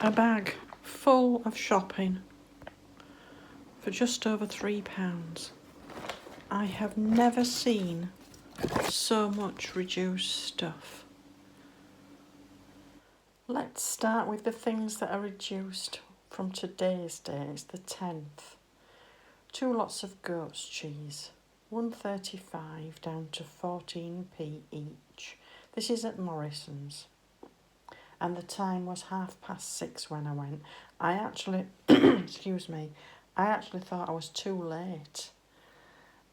a bag full of shopping for just over £3. I have never seen so much reduced stuff. Let's start with the things that are reduced from today's date. It's the 10th. 2 lots of goat's cheese, 1.35 down to 14p each. This is at Morrisons. And the time was 6:30 when I went. I actually, excuse me, I actually thought I was too late.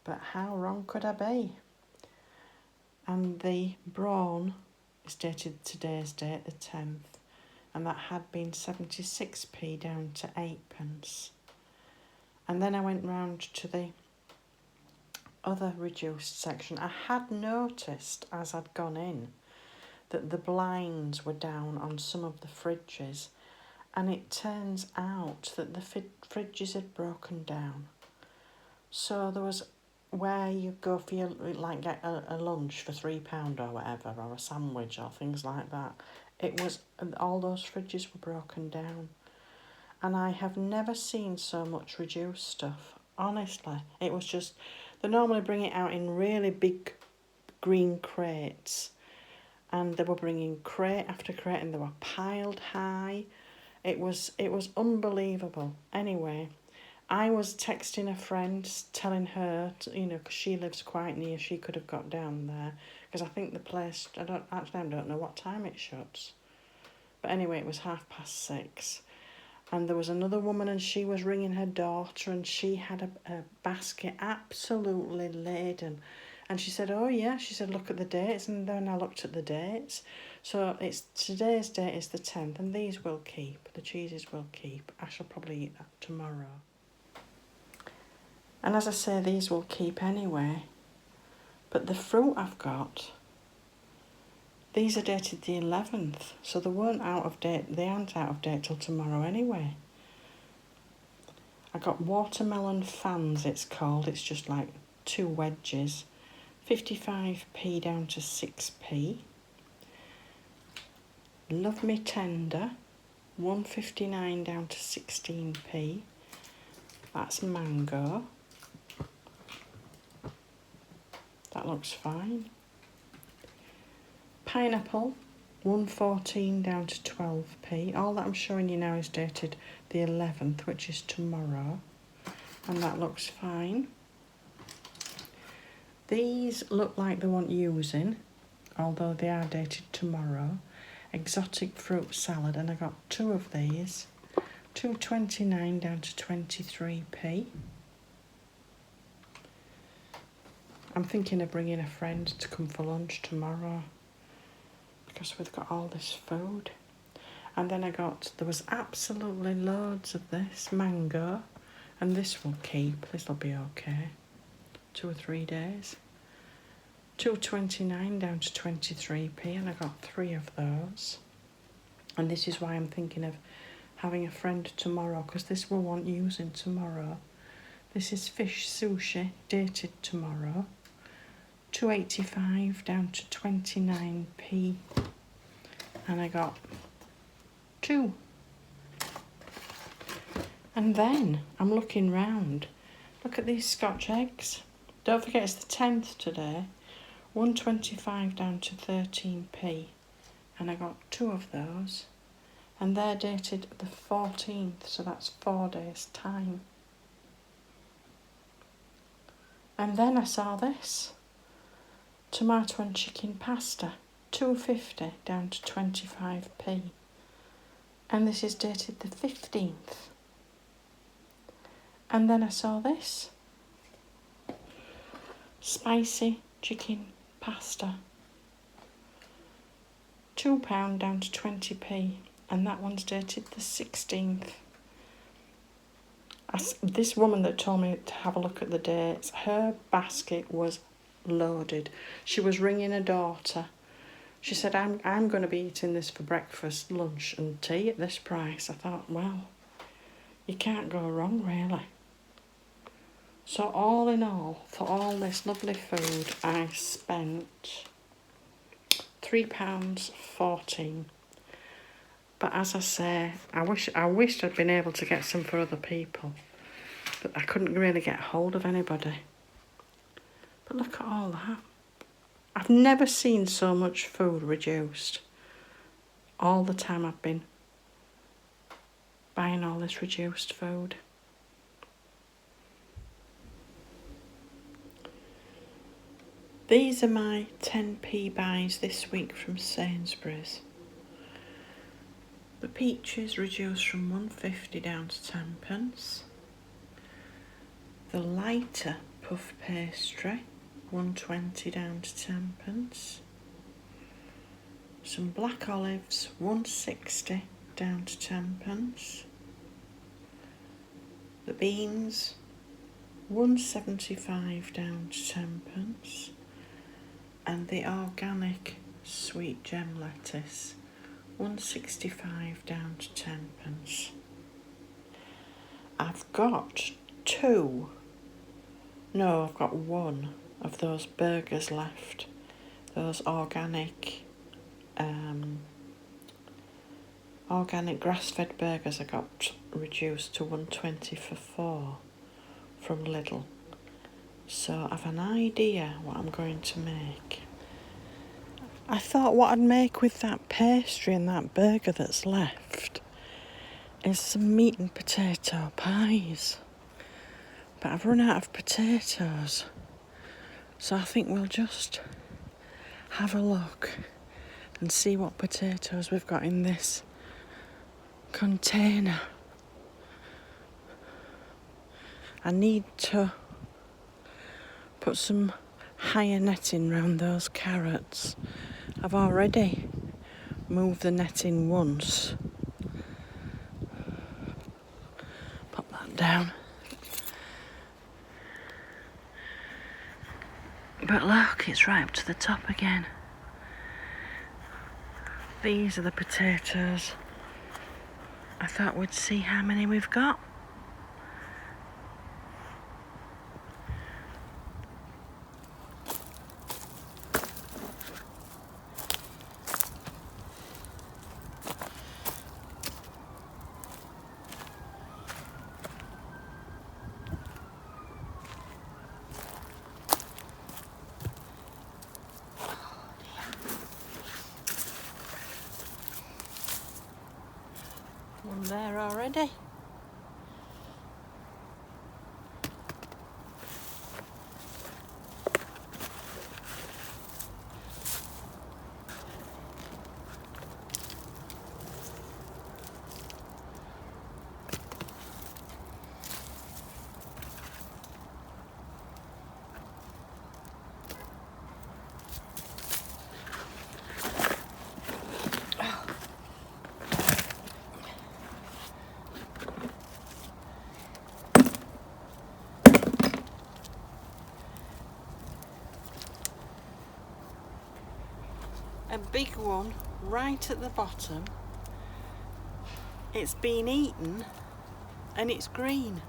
But how wrong could I be? And the brawn is dated today's date, the 10th. And that had been 76p down to 8p. And then I went round to the other reduced section. I had noticed as I'd gone in that the blinds were down on some of the fridges, and it turns out that the fridges had broken down. So there was where you go for your, like, get a lunch for £3 or whatever, or a sandwich or things like that. It was, all those fridges were broken down. And I have never seen so much reduced stuff. Honestly, it was just, they normally bring it out in really big green crates. And they were bringing crate after crate, and they were piled high. It was unbelievable. Anyway, I was texting a friend, telling her, because she lives quite near, she could have got down there. Because I think the place, I don't know what time it shuts. But anyway, it was 6:30. And there was another woman, and she was ringing her daughter, and she had a basket absolutely laden. And she said, oh yeah, she said, look at the dates. And then I looked at the dates. So today's date is the 10th, and these will keep. The cheeses will keep. I shall probably eat that tomorrow. And as I say, these will keep anyway. But the fruit I've got, these are dated the 11th. So they weren't out of date. They aren't out of date till tomorrow anyway. I got watermelon fans, it's called. It's just like 2 wedges. 55p down to 6p. Love Me Tender, 1.59 down to 16p. That's mango. That looks fine. Pineapple, 1.14 down to 12p. All that I'm showing you now is dated the 11th, which is tomorrow. And that looks fine. These look like they want using, although they are dated tomorrow. Exotic fruit salad, and I got 2 of these. 2.29 down to 23p. I'm thinking of bringing a friend to come for lunch tomorrow, because we've got all this food. And then there was absolutely loads of this, mango, and this will keep, this will be okay. 2 or 3 days. 2.29 down to 23p, and I got 3 of those. And this is why I'm thinking of having a friend tomorrow, because this will want using tomorrow. This is fish sushi, dated tomorrow. 2.85 down to 29p, and I got 2. And then I'm looking round. Look at these Scotch eggs. Don't forget it's the 10th today. 1.25 down to 13p, and I got 2 of those, and they're dated the 14th, so that's 4 days time. And then I saw this tomato and chicken pasta, 2.50 down to 25p, and this is dated the 15th. And then I saw this spicy chicken pasta, £2 down to 20p, and that one's dated the 16th. This woman that told me to have a look at the dates, her basket was loaded. She was ringing her daughter. She said, I'm going to be eating this for breakfast, lunch and tea at this price. I thought, well, you can't go wrong really. So all in all, for all this lovely food, I spent £3.14. But as I say, I wished I'd been able to get some for other people, but I couldn't really get hold of anybody. But look at all that. I've never seen so much food reduced. All the time I've been buying all this reduced food. These are my 10p buys this week from Sainsbury's. The peaches reduced from 1.50 down to 10p. The lighter puff pastry, 1.20 down to 10p. Some black olives, 1.60 down to 10p. The beans, 1.75 down to 10p. And the organic sweet gem lettuce, 1.65 down to 10p. I've got one of those burgers left, those organic grass-fed burgers. I got reduced to 1.20 for 4 from Lidl. So I've an idea what I'm going to make. I thought what I'd make with that pastry and that burger that's left is some meat and potato pies. But I've run out of potatoes. So I think we'll just have a look and see what potatoes we've got in this container. I need to put some higher netting round those carrots. I've already moved the netting once. Pop that down. But look, it's right up to the top again. These are the potatoes. I thought we'd see how many we've got. One there already. A big one right at the bottom. It's been eaten and it's green.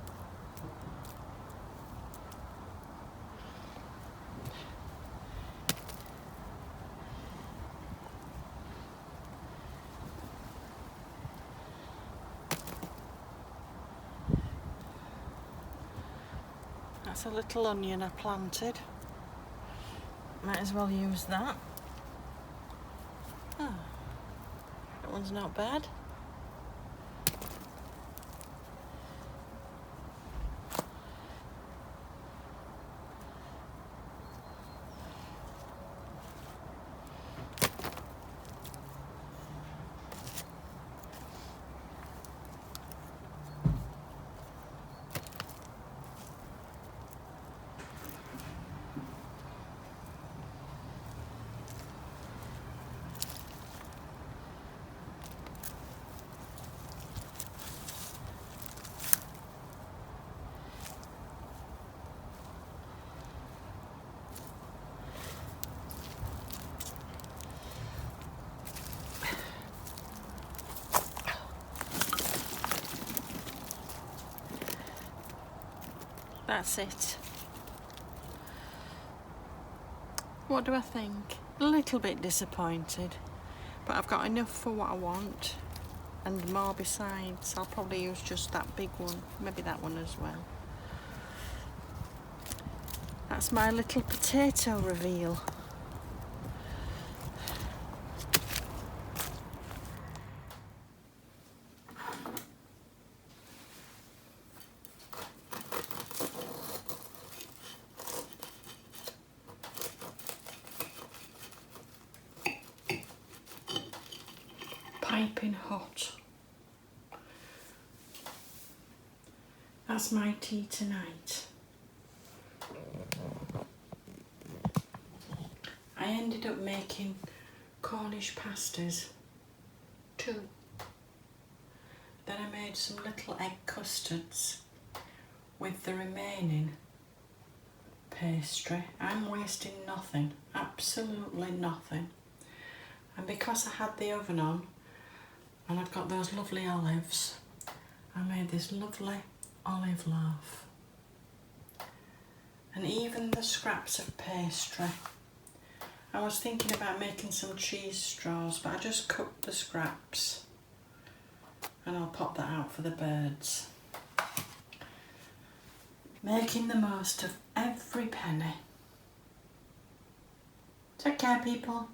That's a little onion I planted. Might as well use that. Oh, that one's not bad. That's it. What do I think? A little bit disappointed, but I've got enough for what I want. and more besides. I'll probably use just that big one, maybe that one as well. That's my little potato reveal. Piping hot. That's my tea tonight. I ended up making Cornish pasties, 2. Then I made some little egg custards with the remaining pastry. I'm wasting nothing, absolutely nothing. And because I had the oven on and I've got those lovely olives, I made this lovely olive loaf. And even the scraps of pastry. I was thinking about making some cheese straws, but I just cooked the scraps and I'll pop that out for the birds. Making the most of every penny. Take care, people.